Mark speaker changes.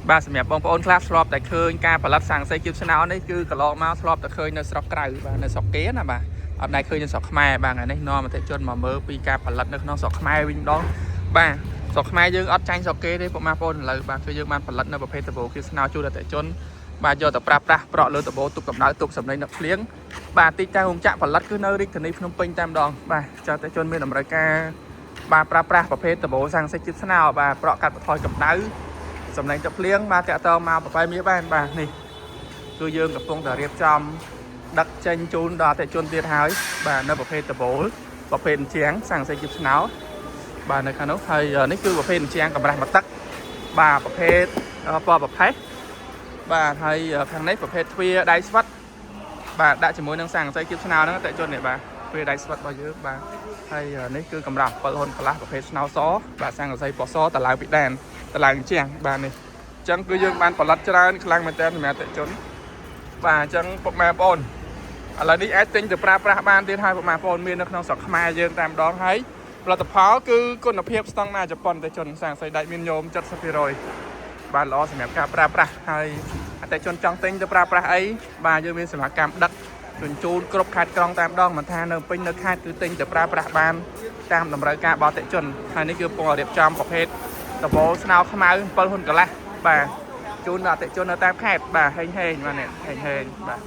Speaker 1: បាទសម្រាប់បងប្អូនខ្លះធ្លាប់តែឃើញការផលិតសាំងសីគៀបស្នោនេះគឺកន្លងមកធ្លាប់តែឃើញនៅស្រុកក្រៅបាទនៅស្រុកគេណាបាទអត់ដែលឃើញនៅស្រុកខ្មែរបាទថ្ងៃនេះនាំអតិថិជនមកមើលពីការផលិតនៅក្នុងស្រុកខ្មែរវិញម្ដងបាទស្រុកខ្មែរយើងអត់ចាញ់ស្រុកគេទេពុកម៉ែបងប្អូនឥឡូវបាទគឺយើងបានផលិតនៅប្រភេទតបូគៀបស្នោជូនអតិថិជនបាទយកទៅប្រើប្រាស់ប្រក់លើតបូទុកកម្ដៅទុកសម្លេងដឹកភ្លៀងបាទទីតាំងរោងចក្រផលិតគឺនៅរាជធានីភ្នំពេញតែម្ដងបាទចាអតិថិជនមានតម្រូវការបាទប្រើប្រាស់ប្រភេទតបូសាំងសីគៀបស្នោបាទប្រក់កាត់បន្ថយកម្ដៅសម្លេងទឹកភ្លៀងបាទតាក់ទងមកប្របែមាបានបាទនេះគឺយើងកំពុងតែរៀបចំដឹកចេញជូនដល់អតិថិជនទៀតហើយបាទនៅប្រភេទតបូប្រភេទជាងសាំងសីគៀបស្នោបាទនៅខាងនោះហើយនេះគឺប្រភេទជាងកម្រាស់មកទឹកបាទប្រភេទពណ៌ប្រផេះបាទហើយខាងនេះប្រភេទទ្វារដៃស្វិតបាទដាក់ជាមួយនឹងសាំងសីគៀបស្នោហ្នឹងអតិថិជននេះបាទទ្វារដៃស្វិតរបស់យើងបាទហើយនេះគឺកម្រាស់7ហ៊ុនកន្លះប្រភេទស្នោសបាទសាំងសីពណ៌សតឡើងពីដែនតឡើងជាងបាទនេះអញ្ចឹងគឺយើងបានផលិតច្រើនខ្លាំងមែនទែនសម្រាប់អតិថិជនបាទអញ្ចឹងពុកម៉ែបងប្អូនឥឡូវនេះអាចទិញទៅប្រើប្រាស់បានទៀតហើយពុកម៉ែបងប្អូនមាននៅក្នុងស្រុកខ្មែរយើងតែម្ដងហើយផលិតផលគឺគុណភាពស្តង់ដារជប៉ុនអតិថិជនសាំងសីដែកមានញោម 70% បាទល្អសម្រាប់ការប្រើប្រាស់ហើយអតិថិជនចង់ទិញទៅប្រើប្រាស់អីបាទយើងមានសម្រាប់កម្មដឹកជញ្ជូនគ្រប់ខេត្តក្រុងតែម្ដងមិនថានៅពេញនៅខេត្តគឺទិញទៅប្រើប្រាស់បានតាមតម្រូវការរបស់អតិថិជនហើយនេះគឺពងរៀបចំប្រភេទតបូស្នោខ្មៅ7ហ៊ុនកន្លះបាទជូនដល់អតិថិជននៅតាមខេត្តបាទហេងបាទនេះហេងបាទ